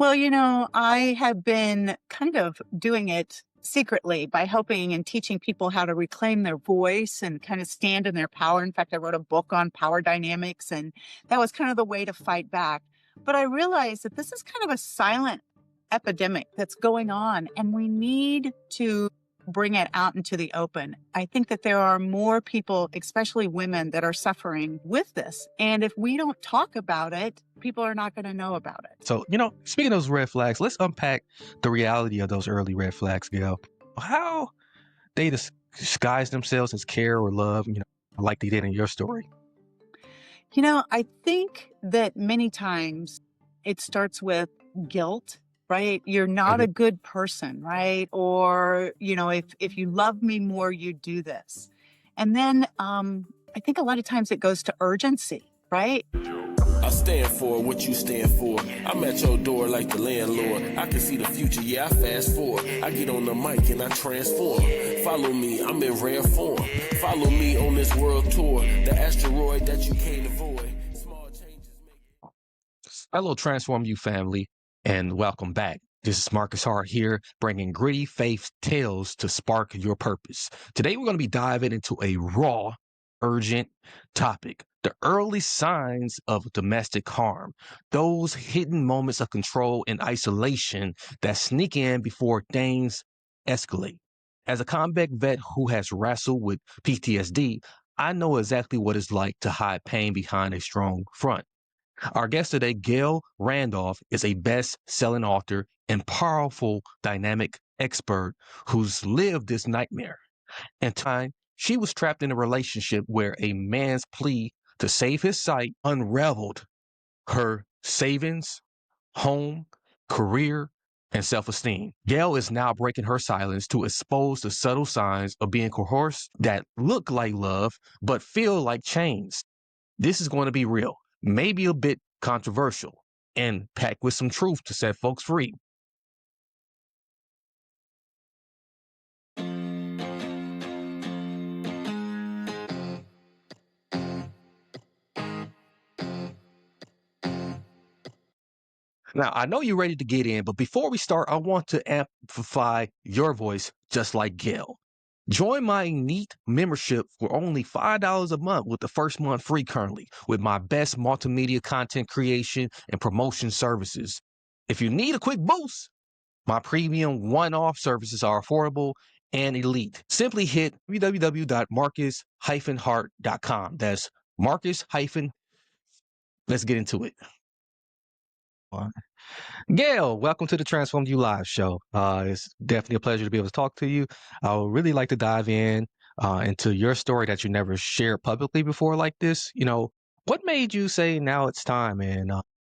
I have been kind of doing it secretly by helping and teaching people how to reclaim their voice and kind of stand in their power. In fact, I wrote a book on power dynamics, and that was kind of the way to fight back. But I realized that this is kind of a silent epidemic that's going on, and we need to bring it out into the open. I think that there are more people, especially women, that are suffering with this. And if we don't talk about it, people are not going to know about it. So, speaking of those red flags, let's unpack the reality of those early red flags, Gail. How they disguise themselves as care or love, like they did in your story. I think that many times it starts with guilt, right? You're not Mhm. a good person, right? Or, if you love me more, you do this. And then I think a lot of times it goes to urgency, right? I stand for what you stand for. I'm at your door like the landlord. I can see the future, yeah, I fast forward. I get on the mic and I transform. Follow me, I'm in rare form. Follow me on this world tour. The asteroid that you can't avoid. Small changes make it. Hello, Transform You family, and welcome back. This is Marcus Hart here, bringing gritty faith tales to spark your purpose. Today, we're going to be diving into a raw, urgent topic: the early signs of domestic harm, those hidden moments of control and isolation that sneak in before things escalate. As a combat vet who has wrestled with PTSD, I know exactly what it's like to hide pain behind a strong front. Our guest today, Gail Randolph, is a best-selling author and powerful dynamic expert who's lived this nightmare. And time, she was trapped in a relationship where a man's plea to save his sight unraveled her savings, home, career, and self-esteem. Gail is now breaking her silence to expose the subtle signs of being coerced that look like love but feel like chains. This is going to be real, maybe a bit controversial, and packed with some truth to set folks free. Now, I know you're ready to get in, but before we start, I want to amplify your voice just like Gail. Join my neat membership for only $5 a month with the first month free currently with my best multimedia content creation and promotion services. If you need a quick boost, my premium one-off services are affordable and elite. Simply hit www.marcus-hart.com. That's Marcus- Let's get into it. Gail, welcome to the Transform You Live show. It's definitely a pleasure to be able to talk to you. I would really like to dive in into your story that you never shared publicly before like this. What made you say now it's time, and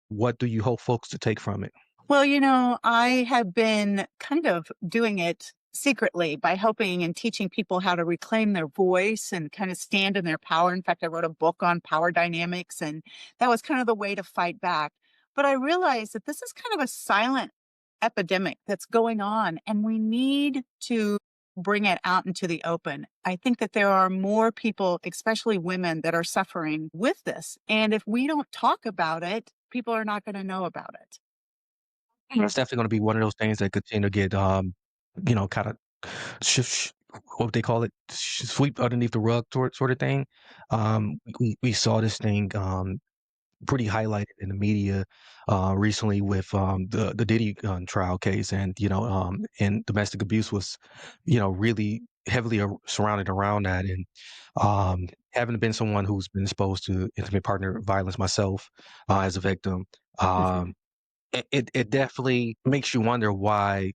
what do you hope folks to take from it? I have been kind of doing it secretly by helping and teaching people how to reclaim their voice and kind of stand in their power. In fact, I wrote a book on power dynamics, and that was kind of the way to fight back. But I realized that this is kind of a silent epidemic that's going on, and we need to bring it out into the open. I think that there are more people, especially women, that are suffering with this. And if we don't talk about it, people are not going to know about it. It's definitely going to be one of those things that continue to get, kind of what they call it, sweep underneath the rug sort of thing. We saw this thing pretty highlighted in the media recently with the Diddy trial case, and domestic abuse was, really heavily surrounded around that. And having been someone who's been exposed to intimate partner violence myself as a victim, Mhm. um, it definitely makes you wonder why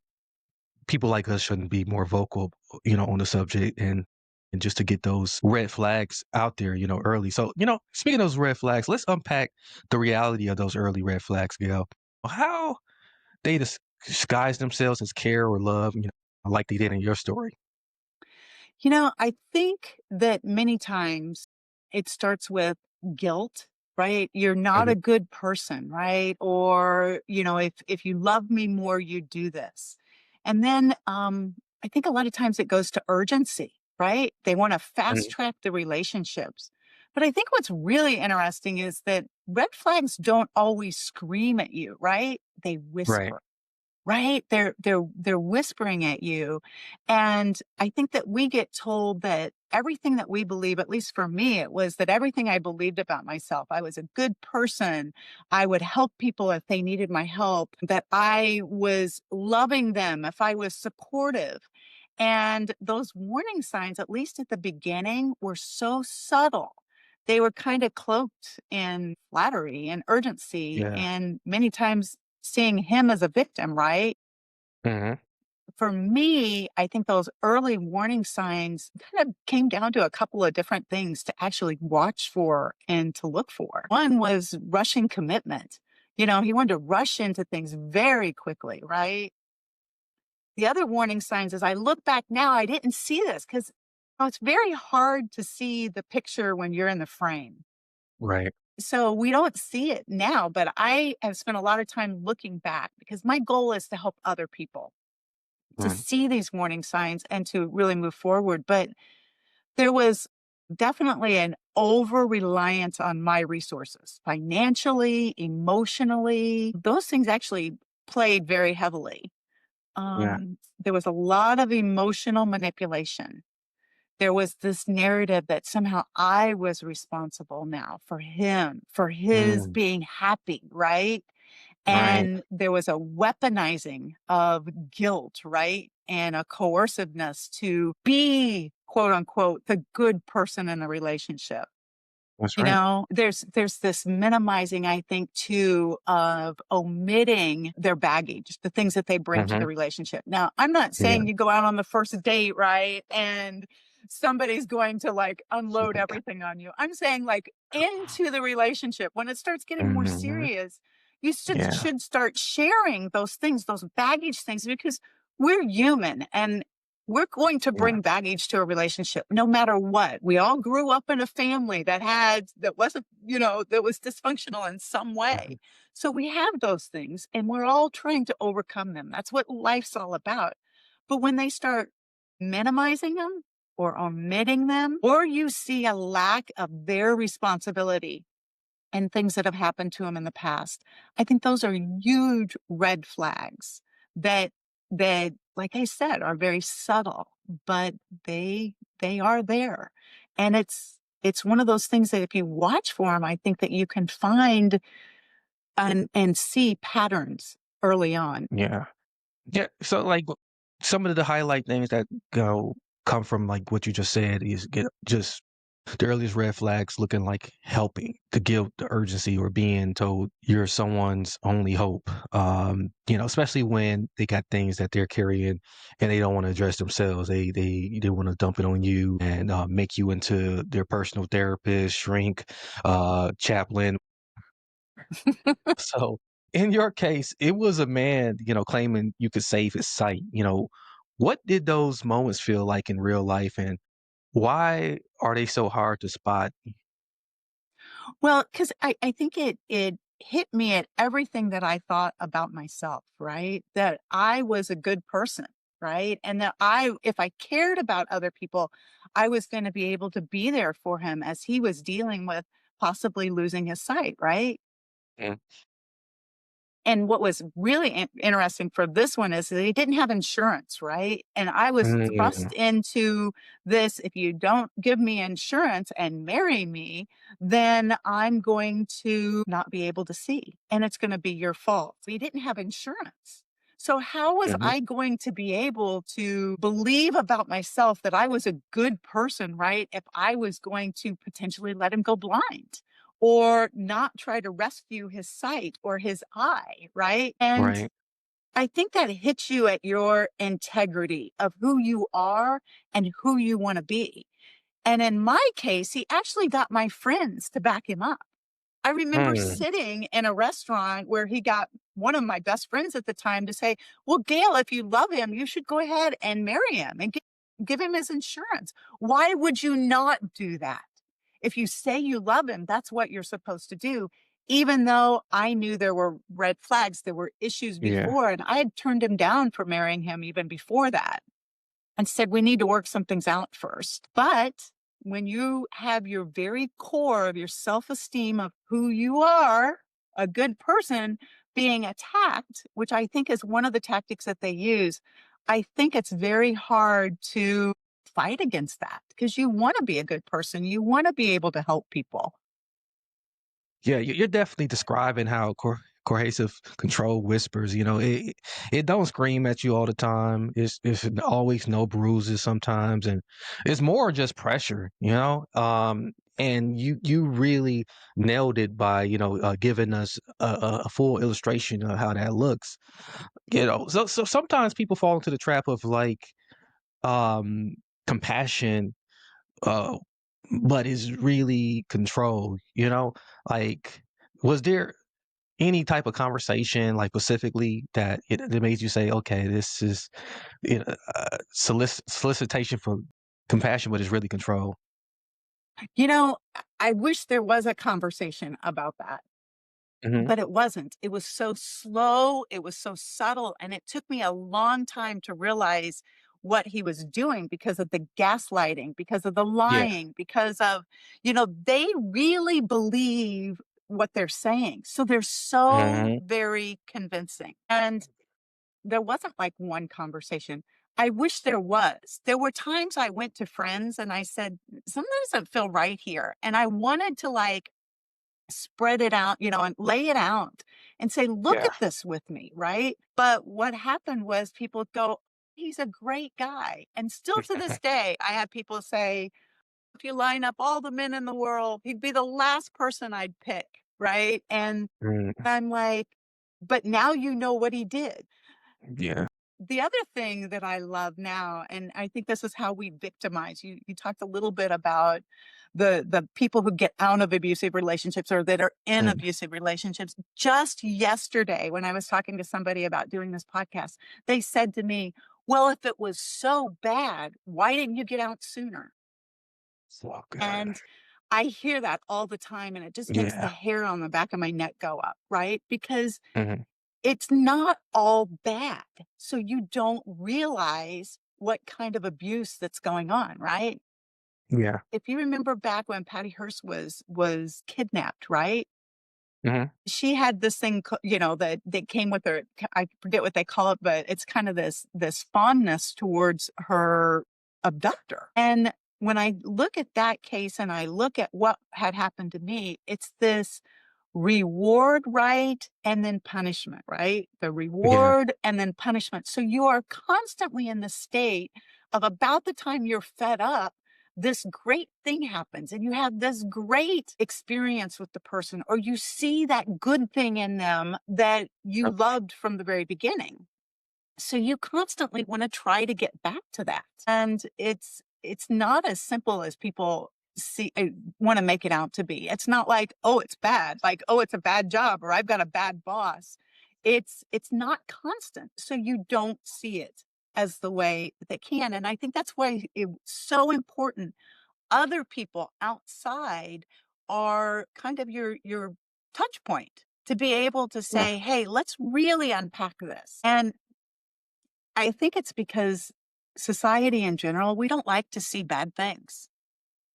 people like us shouldn't be more vocal, on the subject, and just to get those red flags out there, early. So, speaking of those red flags, let's unpack the reality of those early red flags, Gail. How they disguise themselves as care or love, like they did in your story. I think that many times it starts with guilt, right? You're not Mhm. a good person, right? Or, if you love me more, you do this. And then I think a lot of times it goes to urgency, right? They want to fast Mhm. track the relationships. But I think what's really interesting is that red flags don't always scream at you, right? They Right. whisper. Right? They're whispering at you. And I think that we get told that everything that we believe, at least for me, it was that everything I believed about myself, I was a good person. I would help people if they needed my help, that I was loving them if I was supportive. And those warning signs, at least at the beginning, were so subtle. They were kind of cloaked in flattery and urgency, Yeah. and many times seeing him as a victim, right? Hmm. For me, I think those early warning signs kind of came down to a couple of different things to actually watch for and to look for. One was rushing commitment. He wanted to rush into things very quickly, right? The other warning signs, as I look back now, I didn't see this because it's very hard to see the picture when you're in the frame. Right. So we don't see it now, but I have spent a lot of time looking back because my goal is to help other people to Right. see these warning signs and to really move forward. But there was definitely an over reliance on my resources, financially, emotionally. Those things actually played very heavily. Yeah. There was a lot of emotional manipulation. There was this narrative that somehow I was responsible now for him, for his Mm. being happy, right? Right. And there was a weaponizing of guilt, right? And a coerciveness to be, quote unquote, the good person in the relationship. That's right. There's this minimizing, I think, too, of omitting their baggage, the things that they bring to Hmm. the relationship. Now, I'm not Yeah. saying you go out on the first date, right? And somebody's going to like unload everything on you. I'm saying like into the relationship, when it starts getting more Hmm. serious, you Yeah. should start sharing those things, those baggage things, because we're human and we're going to Yeah. bring baggage to a relationship no matter what. We all grew up in a family that wasn't, that was dysfunctional in some way. Mhm. So we have those things and we're all trying to overcome them. That's what life's all about. But when they start minimizing them or omitting them, or you see a lack of their responsibility and things that have happened to him in the past. I think those are huge red flags that like I said are very subtle, but they are there. And it's one of those things that if you watch for them, I think that you can find and see patterns early on. Yeah. Yeah. So like some of the highlight things that go come from like what you just said is get just the earliest red flags looking like helping, the guilt, the urgency, or being told you're someone's only hope. Especially when they got things that they're carrying and they don't want to address themselves. They want to dump it on you and make you into their personal therapist, shrink, chaplain. So in your case, it was a man, claiming you could save his sight. What did those moments feel like in real life, and why are they so hard to spot? Well, because I think it hit me at everything that I thought about myself, right? That I was a good person, right? And that if I cared about other people, I was going to be able to be there for him as he was dealing with possibly losing his sight, right? Mm. And what was really interesting for this one is that he didn't have insurance, right? And I was Mm. thrust into this. If you don't give me insurance and marry me, then I'm going to not be able to see. And it's going to be your fault. He didn't have insurance. So, how was Mhm. I going to be able to believe about myself that I was a good person, right? If I was going to potentially let him go blind or not try to rescue his sight or his eye, right? And Right. I think that hits you at your integrity of who you are and who you want to be. And in my case, he actually got my friends to back him up. I remember Mm. sitting in a restaurant where he got one of my best friends at the time to say, "Well, Gail, if you love him, you should go ahead and marry him and give him his insurance. Why would you not do that? If you say you love him, that's what you're supposed to do." Even though I knew there were red flags, there were issues Yeah. before, and I had turned him down for marrying him even before that and said, "We need to work some things out first." But when you have your very core of your self-esteem of who you are, a good person, being attacked, which I think is one of the tactics that they use, I think it's very hard to fight against that because you want to be a good person. You want to be able to help people. Yeah, you're definitely describing how cohesive control whispers. It don't scream at you all the time. It's always no bruises sometimes, and it's more just pressure. And you really nailed it by giving us a full illustration of how that looks. So sometimes people fall into the trap of like um compassion, uh, but is really control. Like, was there any type of conversation, like specifically that made you say, okay, this is solicitation for compassion, but it's really control? I wish there was a conversation about that. Hmm. But it wasn't. It was so slow, it was so subtle, and it took me a long time to realize what he was doing because of the gaslighting, because of the Yeah. lying, because of, they really believe what they're saying. So they're so Hmm. very convincing. And there wasn't like one conversation. I wish there was. There were times I went to friends and I said, something doesn't feel right here. And I wanted to like spread it out, and lay it out and say, look Yeah. at this with me, right? But what happened was people go, he's a great guy. And still to this day, I have people say, if you line up all the men in the world, he'd be the last person I'd pick, right? And Mm, I'm like, but now you know what he did. yeah. The other thing that I love now, and I think this is how we victimize, you talked a little bit about the people who get out of abusive relationships or that are in Mm, abusive relationships. Just yesterday, when I was talking to somebody about doing this podcast, they said to me, well, if it was so bad, why didn't you get out sooner? so good. And I hear that all the time, and it just makes the Yeah. hair on the back of my neck go up, right? Because Hmm. it's not all bad. So you don't realize what kind of abuse that's going on, right? Yeah. If you remember back when Patty Hearst was kidnapped, right? Hmm. She had this thing, that came with her. I forget what they call it, but it's kind of this fondness towards her abductor. And when I look at that case and I look at what had happened to me, it's this reward, right? And then punishment, right? The Yeah. reward and then punishment. So you are constantly in the state of about the time you're fed up, this great thing happens and you have this great experience with the person, or you see that good thing in them that you loved from the very beginning. So you constantly want to try to get back to that. And it's not as simple as people see want to make it out to be. It's not like, oh, it's bad, like, oh, it's a bad job or I've got a bad boss. It's not constant. So you don't see it as the way that they can. And I think that's why it's so important. Other people outside are kind of your touch point to be able to Yeah. say, hey, let's really unpack this. And I think it's because society in general, we don't like to see bad things.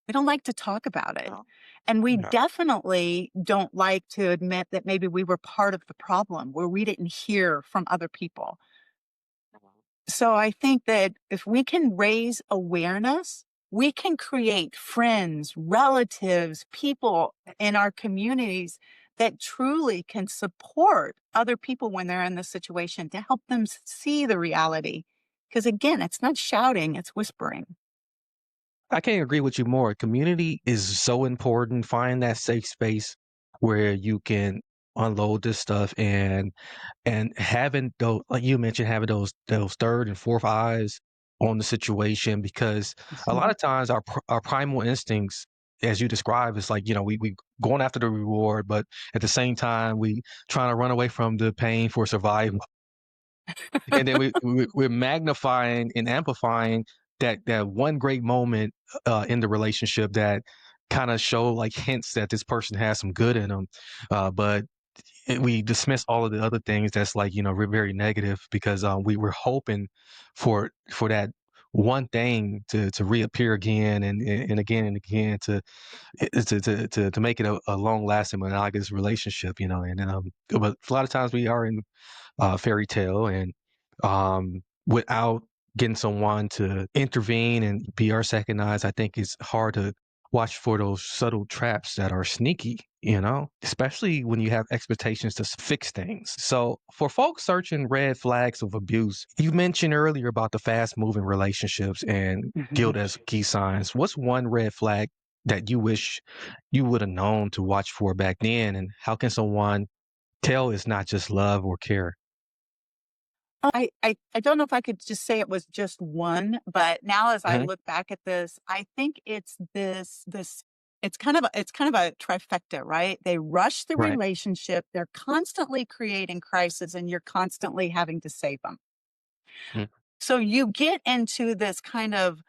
We don't like to talk about it. No. And we Yeah. definitely don't like to admit that maybe we were part of the problem where we didn't hear from other people. So I think that if we can raise awareness, we can create friends, relatives, people in our communities that truly can support other people when they're in this situation to help them see the reality. Because again, it's not shouting, it's whispering. I can't agree with you more. Community is so important. Find that safe space where you can unload this stuff, and having those, like you mentioned, having those third and fourth eyes on the situation, because a lot Mhm. of times our primal instincts, as you described, is like, we going after the reward, but at the same time we trying to run away from the pain for survival. And then we're magnifying and amplifying that one great moment in the relationship that kind of show like hints that this person has some good in them, but we dismiss all of the other things that's like, very negative, because we were hoping for that one thing to reappear again and again to make it a long lasting monogamous relationship, you know. And but a lot of times we are in fairy tale, and without getting someone to intervene and be our second eyes, I think it's hard to watch for those subtle traps that are sneaky, you know, especially when you have expectations to fix things. So for folks searching red flags of abuse, you mentioned earlier about the fast moving relationships and guilt as key signs. What's one red flag that you wish you would have known to watch for back then, and how can someone tell it's not just love or care? I don't know if I could just say it was just one, but now as I Hmm. look back at this, I think it's this it's kind of a trifecta, right? They rush the Right. relationship, they're constantly creating crisis, and you're constantly having to save them. Mm-hmm. So you get into this kind of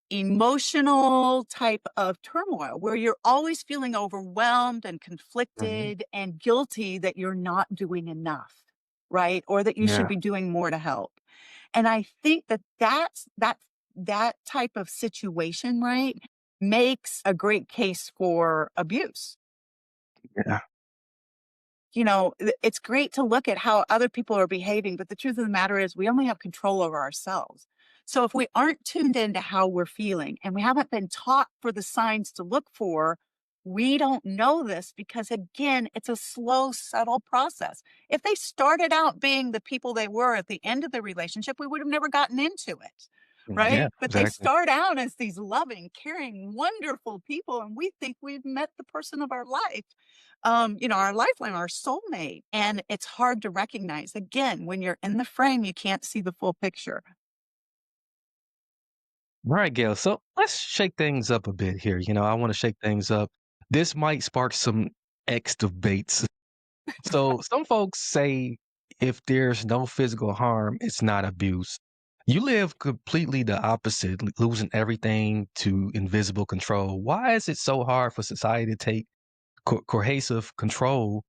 emotional type of turmoil where you're always feeling overwhelmed and Hmm. conflicted and guilty that you're not doing enough, right? Or that you should Yeah. be doing more to help. And I think that that type of situation, right, makes a great case for abuse. Yeah. It's great to look at how other people are behaving, but the truth of the matter is we only have control over ourselves. So if we aren't tuned into how we're feeling and we haven't been taught for the signs to look for, we don't know this because, again, it's a slow, subtle process. If they started out being the people they were at the end of the relationship, we would have never gotten into it. Yeah. Right. But they Exactly. start out as these loving, caring, wonderful people, and we think we've met the person of our life, our lifeline, our soulmate. And it's hard to recognize. Again, when you're in the frame, you can't see the full picture. All right, Gail. So let's shake things up a bit here. You know, I want to shake things up. This might spark some X debates. So some folks say if there's no physical harm, it's not abuse. You live completely the opposite, losing everything to invisible control. Why is it so hard for society to take cohesive control,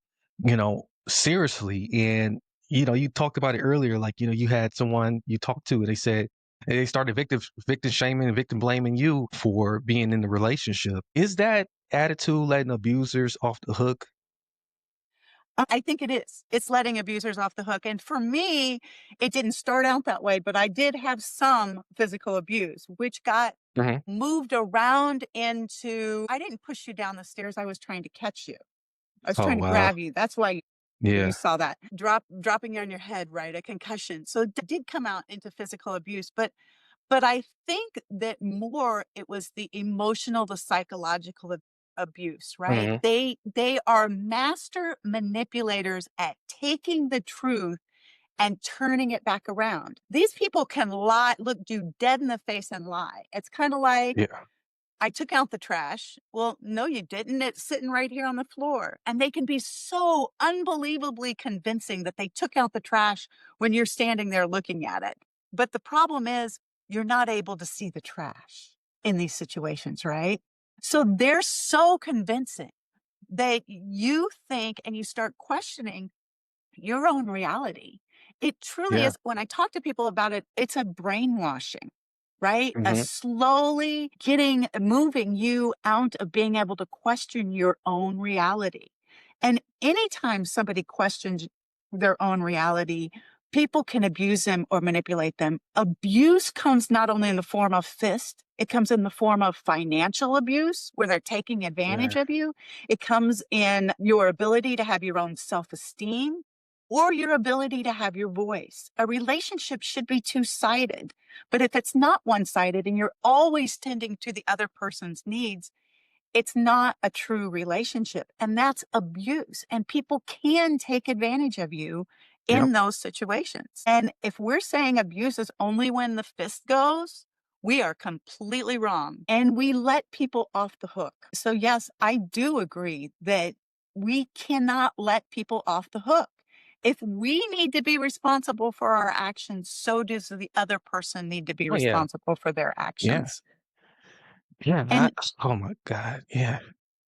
you know, seriously? And, you know, you talked about it earlier, like, you know, you had someone you talked to, and they said they started victim shaming and victim blaming you for being in the relationship. Is that attitude letting abusers off the hook? I think it is. It's letting abusers off the hook. And for me, it didn't start out that way, but I did have some physical abuse, which got Hmm. moved around into I didn't push you down the stairs. I was trying to catch you. I was Oh, trying to wow. grab you. That's why you Yeah. saw that dropping you on your head, right? A concussion. So it did come out into physical abuse, but I think that more it was the emotional, the psychological abuse, right? Hmm. They are master manipulators at taking the truth and turning it back around. These people can lie, look you dead in the face and lie. It's kind of like Yeah. I took out the trash. Well, no, you didn't. It's sitting right here on the floor. And they can be so unbelievably convincing that they took out the trash when you're standing there looking at it. But the problem is, you're not able to see the trash in these situations, right? So they're so convincing that you think and you start questioning your own reality. It truly Yeah. is. When I talk to people about it, it's a brainwashing, right? A Hmm. slowly moving you out of being able to question your own reality. And anytime somebody questions their own reality, people can abuse them or manipulate them. Abuse comes not only in the form of fist, it comes in the form of financial abuse where they're taking advantage Yeah. of you. It comes in your ability to have your own self esteem or your ability to have your voice. A relationship should be two sided. But if it's not one sided and you're always tending to the other person's needs, it's not a true relationship. And that's abuse. And people can take advantage of you Yep. in those situations. And if we're saying abuse is only when the fist goes, we are completely wrong. And we let people off the hook. So, yes, I do agree that we cannot let people off the hook. If we need to be responsible for our actions, so does the other person need to be Oh, yeah. responsible for their Yeah. actions. Yeah. And Oh my God. Yeah.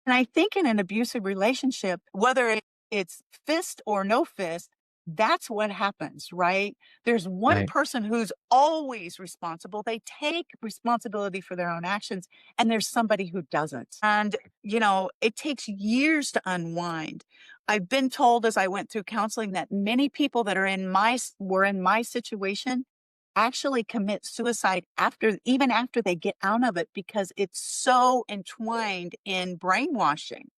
And I think in an abusive relationship, whether it's fist or no fist, That's what happens, right? There's one Right. person who's always responsible. They take responsibility for their own actions, and there's somebody who doesn't. And, it takes years to unwind. I've been told as I went through counseling that many people that were in my situation actually commit suicide even after they get out of it because it's so entwined in brainwashing.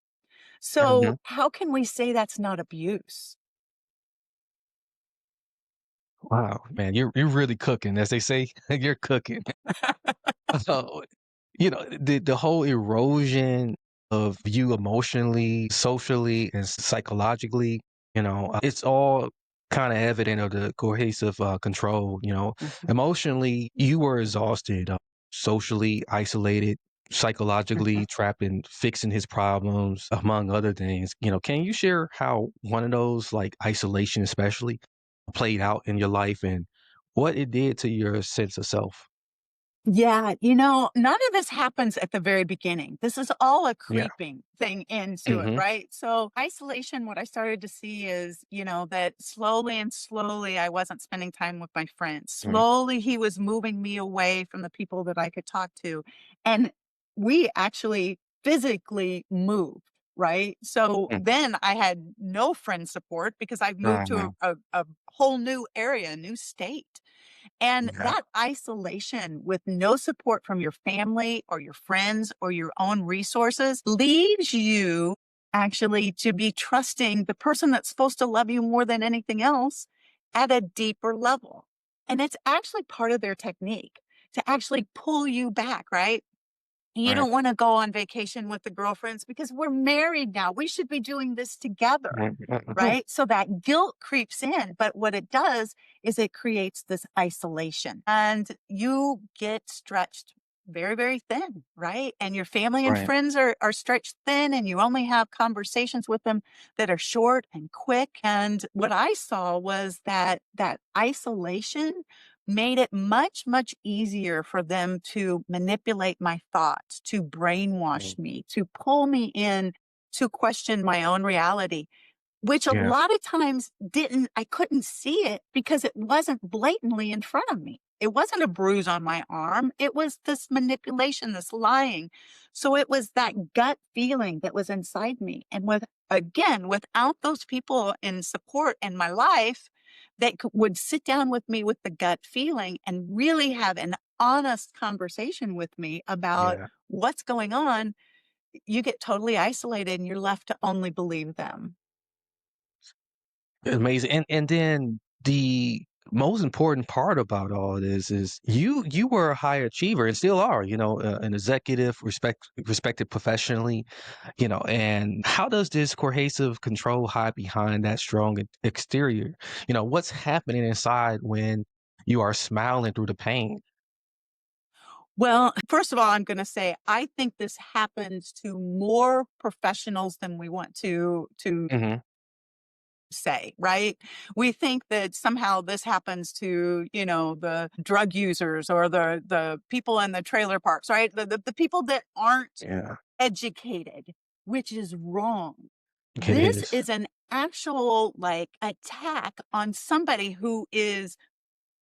Mhm. So, how can we say that's not abuse? Wow, man, you're really cooking, as they say. You're cooking. So, the whole erosion of you emotionally, socially, and psychologically, it's all kind of evident of the cohesive control. Mhm, Emotionally, you were exhausted, socially isolated, mhm. psychologically trapped in fixing his problems, among other things. Can you share how one of those, like isolation, especially, played out in your life and what it did to your sense of self? Yeah, none of this happens at the very beginning. This is all a Yeah. creeping thing into it, Mhm. right? So, isolation, what I started to see is, that slowly and slowly I wasn't spending time with my friends. Mhm. Slowly he was moving me away from the people that I could talk to. And we actually physically moved, right? So Mm. then I had no friend support because I've moved to Wow. a whole new area, a new state. And Yeah. that isolation with no support from your family or your friends or your own resources leaves you actually to be trusting the person that's supposed to love you more than anything else at a deeper level. And it's actually part of their technique to actually pull you back, right? You Right. don't want to go on vacation with the girlfriends because we're married now. We should be doing this together, Mhm. right? So that guilt creeps in. But what it does is it creates this isolation and you get stretched very, very thin, right? And your family and Right. friends are stretched thin and you only have conversations with them that are short and quick. And what I saw was that isolation made it much, much easier for them to manipulate my thoughts, to Mm. brainwash me, to pull me in to question my own reality, which a Yeah. lot of times I couldn't see it because it wasn't blatantly in front of me. It wasn't a bruise on my arm. It was this manipulation, this lying. So it was that gut feeling that was inside me. And again, without those people in support in my life that would sit down with me with the gut feeling and really have an honest conversation with me about Yeah. what's going on, you get totally isolated and you're left to only believe them. Amazing. And then the most important part about all this is you were a high achiever and still are, an executive, respected professionally, and how does this cohesive control hide behind that strong exterior? What's happening inside when you are smiling through the pain? Well, first of all, I'm going to say I think this happens to more professionals than we want to Hmm. say, right? We think that somehow this happens to, the drug users or the people in the trailer parks, right? The people that aren't Yeah, educated, which is wrong. it This is. is an actual like attack on somebody who is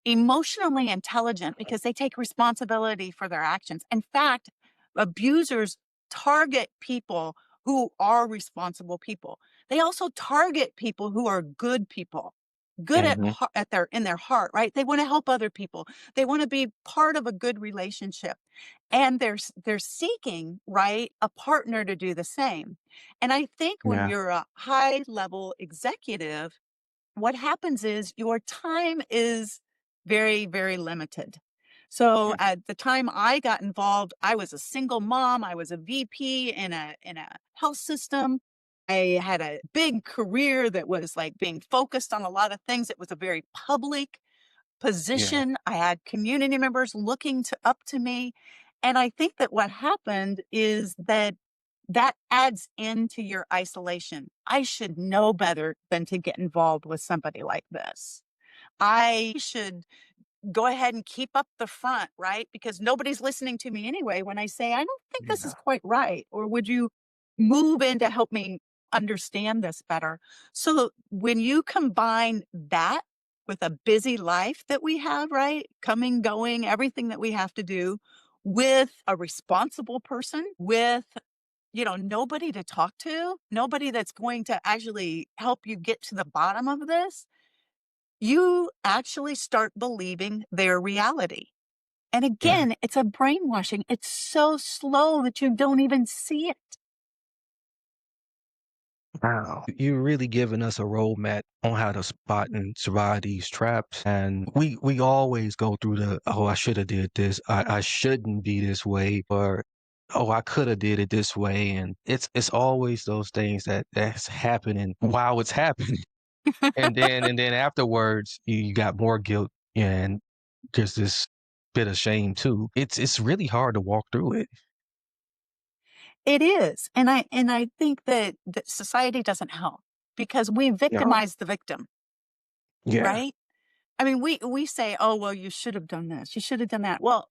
emotionally intelligent because they take responsibility for their actions. In fact, abusers target people who are responsible people. They also target people who are good people, good Hmm. at their in their heart, right? They want to help other people. They want to be part of a good relationship. And they're seeking, right, a partner to do the same. And I think when Yeah. you're a high level executive, what happens is your time is very, very limited. So at the time I got involved, I was a single mom. I was a VP in a health system. I had a big career that was like being focused on a lot of things. It was a very public Yeah. position. I had community members looking up to me. And I think that what happened is that adds into your isolation. I should know better than to get involved with somebody like this. I should go ahead and keep up the front, right? Because nobody's listening to me anyway when I say, I don't think this is Yeah. quite right. Or would you move in to help me understand this better. So when you combine that with a busy life that we have, right? Coming, going, everything that we have to do with a responsible person, with nobody to talk to, nobody that's going to actually help you get to the bottom of this, you actually start believing their reality. And Yeah. again, it's a brainwashing. It's so slow that you don't even see it. Wow. You're really giving us a roadmap on how to spot and survive these traps. And we always go through the, oh, I should have did this. I shouldn't be this way, or oh, I could have did it this way. And it's always those things that's happening while it's happening. And then afterwards you got more guilt and there's this bit of shame too. It's really hard to walk through it. It is. And I think that society doesn't help because we No. victimize the victim, Yeah. right? I mean, we say, "Oh, well, you should have done this. You should have done that." Well,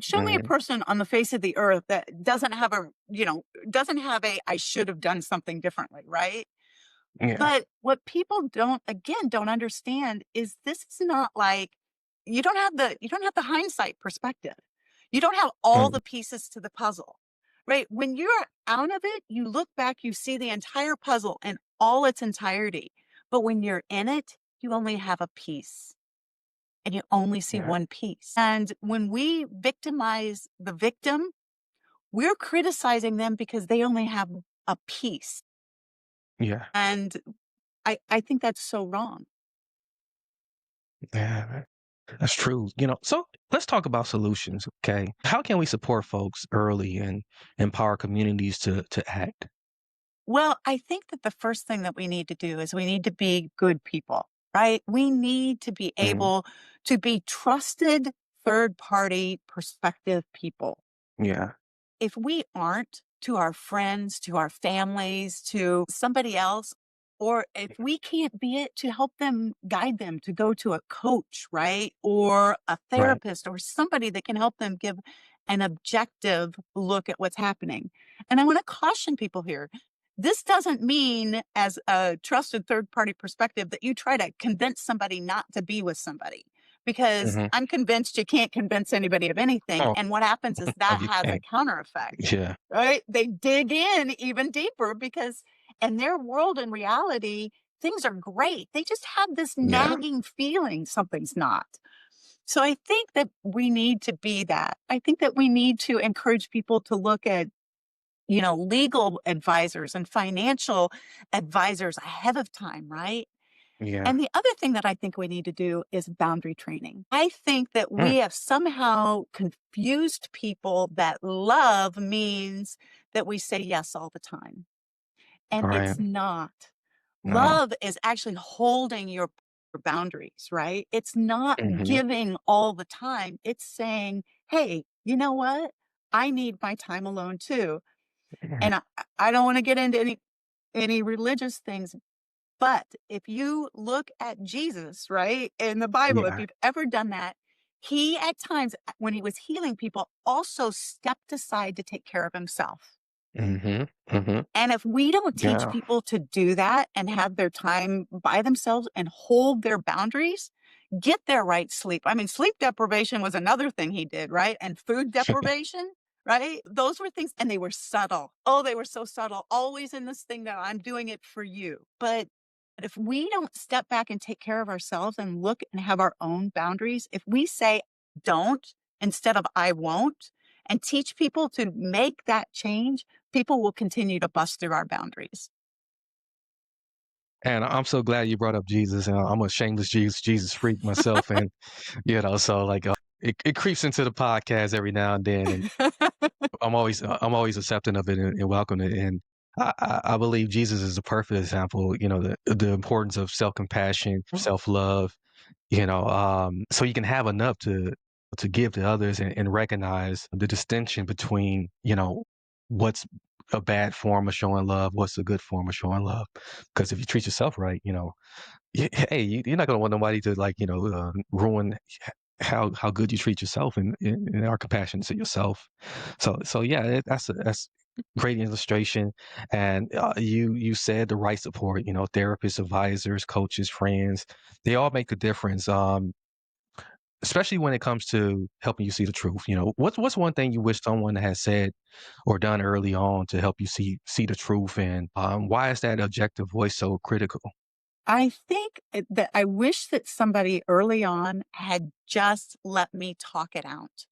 show me a Mhm. person on the face of the earth that doesn't have a I should have done something differently, right? Yeah. But what people don't understand is this is not like you don't have the hindsight perspective. You don't have all Mm. the pieces to the puzzle. Right? When you're out of it, you look back, you see the entire puzzle in all its entirety. But when you're in it, you only have a piece and you only see Yeah. one piece. And when we victimize the victim, we're criticizing them because they only have a piece. Yeah. And I think that's so wrong. Yeah. That's true. So let's talk about solutions, okay? How can we support folks early and empower communities to act? Well, I think that the first thing that we need to do is we need to be good people, right? We need to be Mhm. able to be trusted third party perspective people. Yeah. If we aren't to our friends, to our families, to somebody else, or if we can't be it to help them guide them to go to a coach, right? Or a Right. therapist or somebody that can help them give an objective look at what's happening. And I want to caution people here. This doesn't mean, as a trusted third party perspective, that you try to convince somebody not to be with somebody because Mhm. I'm convinced you can't convince anybody of anything. Oh, And what happens is oh, that you has a can't. counter effect, Yeah. right? They dig in even deeper because in their world and reality, things are great. They just have this Yeah. nagging feeling something's not. So I think that we need to be that. I think that we need to encourage people to look at legal advisors and financial advisors ahead of time, right? Yeah. And the other thing that I think we need to do is boundary training. I think that Mm. we have somehow confused people that love means that we say yes all the time. And Right. it's not. No. Love is actually holding your boundaries, right? It's not Mhm. giving all the time. It's saying, hey, you know what? I need my time alone too. Mhm. And I don't want to get into any religious things, but if you look at Jesus, right, in the Bible, if Yeah. you've ever done that, he at times, when he was healing people, also stepped aside to take care of himself. Mhm. Mhm. And if we don't teach Yeah. people to do that and have their time by themselves and hold their boundaries, get their right sleep. I mean, sleep deprivation was another thing he did, right? And food deprivation, right? Those were things, and they were subtle. Oh, they were so subtle, always in this thing that I'm doing it for you. But if we don't step back and take care of ourselves and look and have our own boundaries, if we say don't instead of I won't, and teach people to make that change, people will continue to bust through our boundaries. And I'm so glad you brought up Jesus, and I'm a shameless Jesus freak myself, and so like it creeps into the podcast every now and then, and I'm always accepting of it and welcome it. And I believe Jesus is a perfect example. The importance of self compassion, self love. So you can have enough to give to others and recognize the distinction between what's a bad form of showing love, what's a good form of showing love. Because if you treat yourself right, hey, you're not gonna want nobody to ruin how good you treat yourself and are compassionate to yourself. So yeah, that's Great illustration, and you said the right support. You know, therapists, advisors, coaches, friends, they all make a difference. Especially when it comes to helping you see the truth. You know, what's one thing you wish someone had said or done early on to help you see the truth, and why is that objective voice so critical? I think that I wish that somebody early on had just let me talk it out.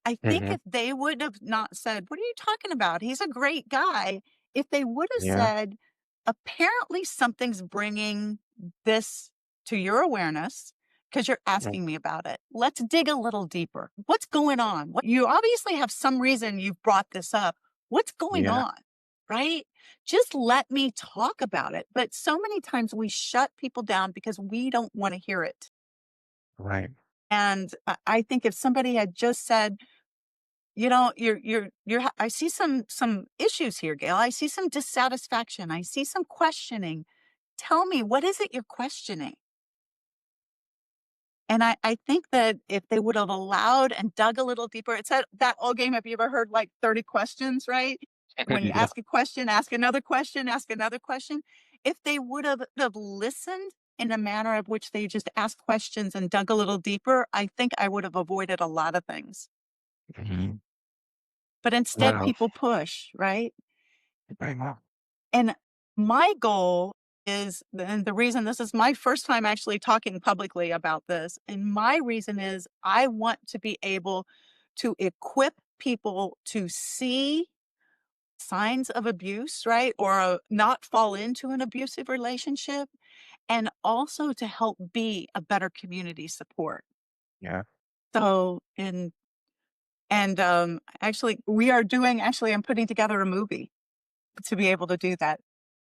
I think Hmm. if they would have not said, "What are you talking about? He's a great guy." If they would have Yeah. said, "Apparently something's bringing this to your awareness because you're Mm. asking me about it. Let's dig a little deeper. What's going on? You obviously have some reason you've brought this up. What's going Yeah. on?" Right? Just let me talk about it. But so many times we shut people down because we don't want to hear it. Right. And I think if somebody had just said, I see some issues here, Gail. I see some dissatisfaction. I see some questioning. Tell me, what is it you're questioning? And I think that if they would have allowed and dug a little deeper, it's that old game. Have you ever heard like 30 questions, right? When you Yeah. ask a question, ask another question, ask another question. If they would have listened in a manner of which they just asked questions and dug a little deeper, I think I would have avoided a lot of things. Mhm. But instead, Wow. people push, right? Right. Wow. And my goal is, and the reason this is my first time actually talking publicly about this, and my reason is I want to be able to equip people to see signs of abuse, right? Or not fall into an abusive relationship, and also to help be a better community support. Yeah. So, and actually, we are doing, actually, I'm putting together a movie to be able to do that.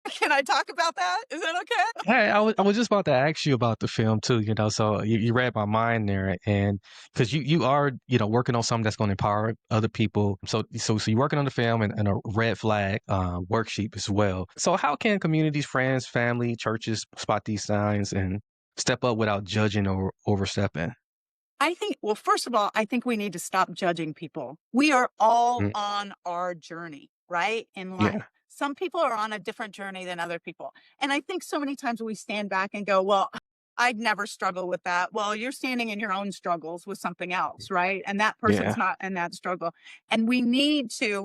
Can I talk about that? Is that okay? Hey, I was just about to ask you about the film too, you know, so you read my mind there, and because you are, you know, working on something that's going to empower other people. So you're working on the film and a red flag worksheet as well. So how can communities, friends, family, churches spot these signs and step up without judging or overstepping? I think, well, first of all, I think we need to stop judging people. We are all Mm. on our journey, right? In life. Yeah. Some people are on a different journey than other people. And I think so many times we stand back and go, well, I'd never struggle with that. Well, you're standing in your own struggles with something else, right? And that person's Yeah. not in that struggle. And we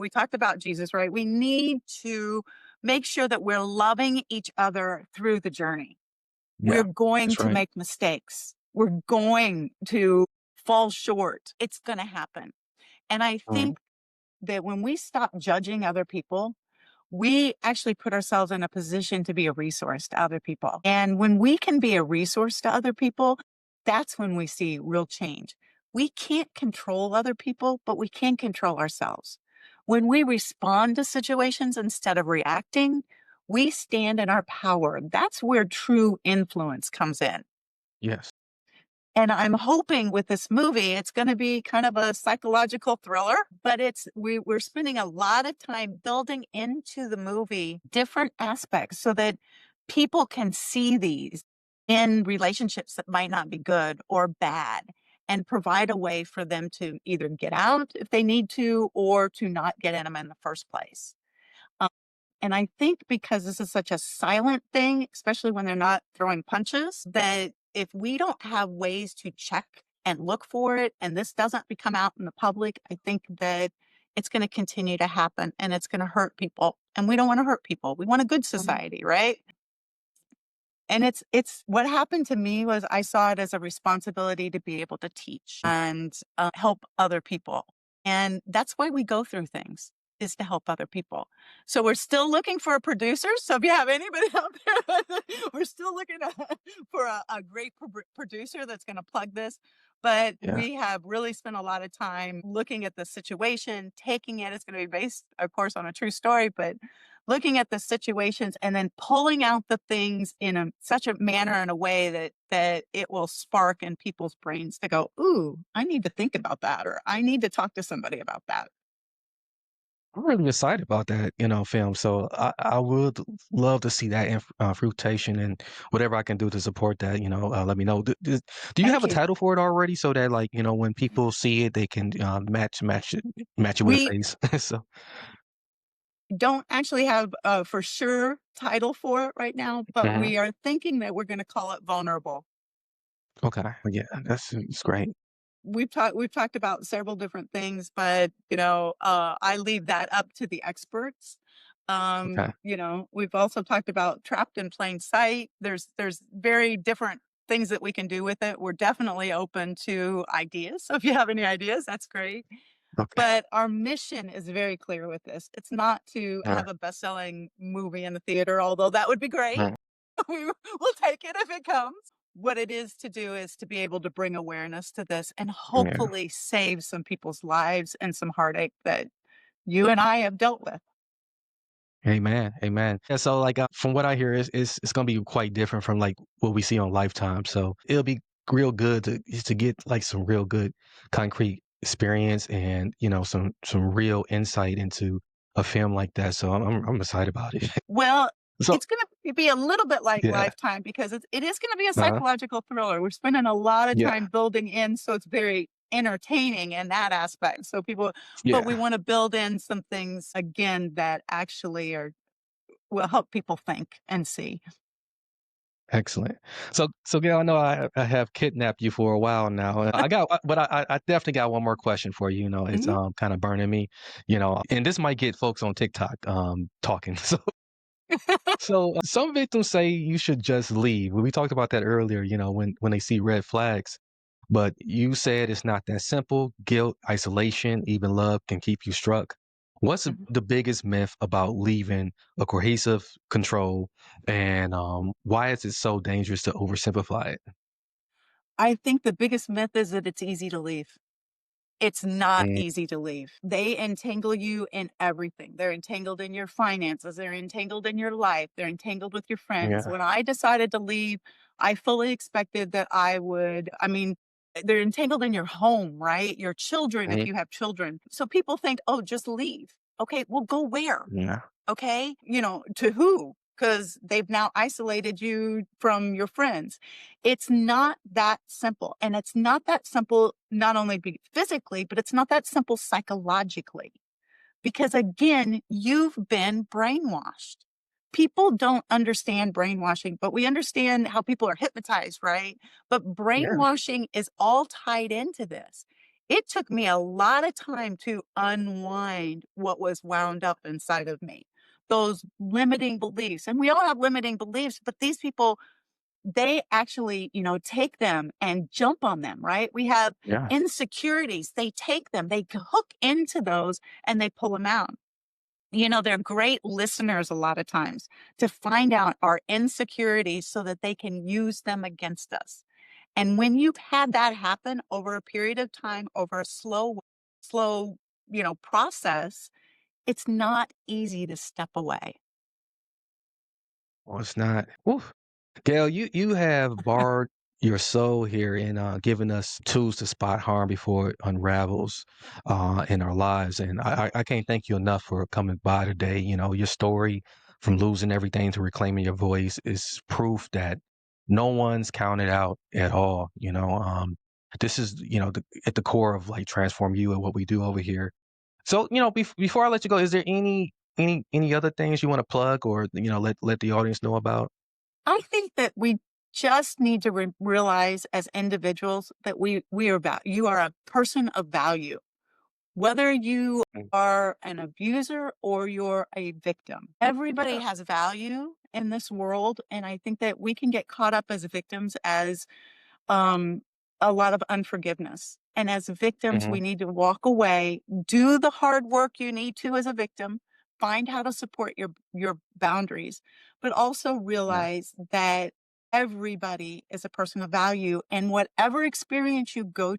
talked about Jesus, right? We need to make sure that we're loving each other through the journey. We're Yeah. going That's to right. make mistakes. We're going to fall short. It's going to happen. And I Mm. think that when we stop judging other people, we actually put ourselves in a position to be a resource to other people. And when we can be a resource to other people, that's when we see real change. We can't control other people, but we can control ourselves. When we respond to situations instead of reacting, we stand in our power. That's where true influence comes in. Yes. And I'm hoping with this movie, it's going to be kind of a psychological thriller, but we're spending a lot of time building into the movie different aspects so that people can see these in relationships that might not be good or bad, and provide a way for them to either get out if they need to, or to not get in them in the first place. And I think because this is such a silent thing, especially when they're not throwing punches, that if we don't have ways to check and look for it, and this doesn't become out in the public, I think that it's going to continue to happen and it's going to hurt people. And we don't want to hurt people. We want a good society, right? And it's what happened to me was I saw it as a responsibility to be able to teach and help other people. And that's why we go through things, is to help other people. So we're still looking for a producer. So if you have anybody out there, we're still looking for a great producer that's going to plug this. But Yeah. we have really spent a lot of time looking at the situation, taking it. It's going to be based, of course, on a true story, but looking at the situations and then pulling out the things in such a manner and a way that it will spark in people's brains to go, ooh, I need to think about that, or I need to talk to somebody about that. I'm really excited about that, you know, film. So I would love to see that fruitation, and whatever I can do to support that, you know, let me know. Do you have Thank a you. title for it already, so that, like, you know, when people see it, they can match it with a We face? So Don't actually have a for sure title for it right now, but Mhm. we are thinking that we're going to call it vulnerable. Okay. Yeah, it's great. We've talked about several different things, but I leave that up to the experts. Okay. We've also talked about trapped in plain sight. There's very different things that we can do with it. We're definitely open to ideas. So if you have any ideas, that's great. Okay. But our mission is very clear with this. It's not to Alright. have a best-selling movie in the theater, although that would be great. Alright. We'll take it if it comes. What it is to do is to be able to bring awareness to this and Yeah. hopefully save some people's lives and some heartache that you and I have dealt with. Amen, amen. Yeah, so, like, from what I hear, it's gonna be quite different from, like, what we see on Lifetime, so it'll be real good to get, like, some real good concrete experience and, some real insight into a film like that, so I'm excited about it. Well, So it's gonna be a little bit like yeah. Lifetime because it is gonna be a Uh-huh. psychological thriller. We're spending a lot of Yeah, time building in, so it's very entertaining in that aspect. So people but we yeah. wanna build in some things again that actually are will help people think and see. Excellent. So Gail, I know I have kidnapped you for a while now. But I definitely got one more question for you. It's Mhm. kind of burning me. And this might get folks on TikTok talking. So some victims say you should just leave. We talked about that earlier. When they see red flags, but you said it's not that simple. Guilt, isolation, even love can keep you stuck. What's Mhm. the biggest myth about leaving a cohesive control, and why is it so dangerous to oversimplify it? I think the biggest myth is that it's easy to leave. It's not Mm, easy to leave. They entangle you in everything. They're entangled in your finances, they're entangled in your life, they're entangled with your friends. yeah. When I decided to leave, I fully expected that they're entangled in your home, right? Your children, if Mhm. you have children. So people think, "Oh, just leave." Okay, well, go where? Yeah. Okay? To who? Because they've now isolated you from your friends. It's not that simple. And it's not that simple, not only physically, but it's not that simple psychologically. Because again, you've been brainwashed. People don't understand brainwashing, but we understand how people are hypnotized, right? But Yeah. brainwashing is all tied into this. It took me a lot of time to unwind what was wound up inside of me. Those limiting beliefs. And we all have limiting beliefs, but these people, they actually, take them and jump on them, right? We have Yeah. insecurities. They take them, they hook into those and they pull them out. They're great listeners a lot of times to find out our insecurities so that they can use them against us. And when you've had that happen over a period of time, over a slow, process, it's not easy to step away. Well, it's not. Oof. Gail, you have borrowed your soul here in giving us tools to spot harm before it unravels in our lives. And I can't thank you enough for coming by today. Your story from losing everything to reclaiming your voice is proof that no one's counted out at all. This is, at the core of like Transform You and what we do over here. So, before I let you go, is there any other things you want to plug or let the audience know about? I think that we just need to realize as individuals that you are a person of value. Whether you Mm. are an abuser or you're a victim, everybody Yeah. has value in this world. And I think that we can get caught up as victims as um, a lot of unforgiveness. And as victims, we Mhm. need to walk away, do the hard work you need to as a victim, find how to support your boundaries, but also Yeah. realize that everybody is a person of value, and whatever experience you go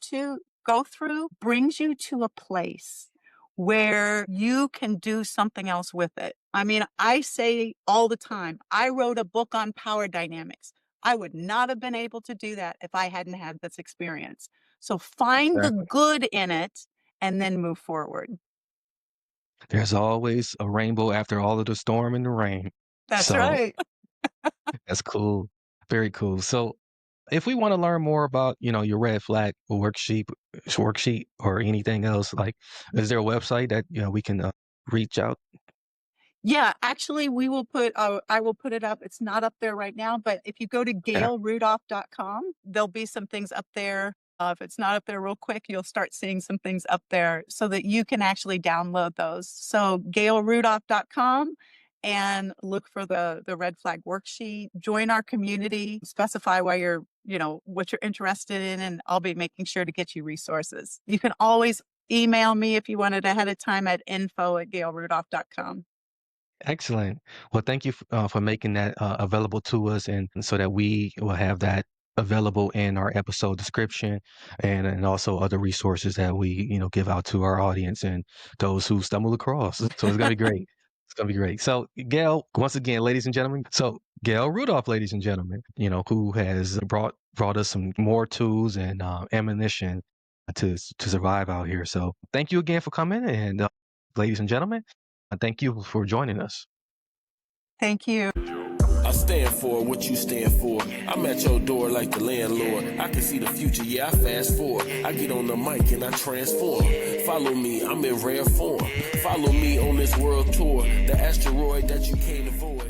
through brings you to a place where you can do something else with it. I mean, I say all the time, I wrote a book on power dynamics. I would not have been able to do that if I hadn't had this experience. So find the Exactly. good in it and then move forward. There's always a rainbow after all of the storm and the rain. That's So right. that's cool. Very cool. So if we want to learn more about, your red flag worksheet or anything else, like, is there a website that, we can reach out? Yeah, actually, I will put it up. It's not up there right now, but if you go to Yeah. gailrudolph.com, there'll be some things up there. If it's not up there real quick, you'll start seeing some things up there so that you can actually download those. So gailrudolph.com and look for the red flag worksheet. Join our community, specify why you're, what you're interested in, and I'll be making sure to get you resources. You can always email me if you want it ahead of time at info@gailrudolph.com. Excellent. Well, thank you for making that available to us, and so that we will have that available in our episode description, and also other resources that we give out to our audience and those who stumble across. So it's gonna be great. It's gonna be great. So Gail, once again, ladies and gentlemen. So Gail Rudolph, ladies and gentlemen, who has brought us some more tools and ammunition to survive out here. So thank you again for coming, and ladies and gentlemen. Thank you for joining us. Thank you. I stand for what you stand for. I'm at your door like the landlord. I can see the future, yeah, I fast forward. I get on the mic and I transform. Follow me, I'm in rare form. Follow me on this world tour. The asteroid that you can't avoid.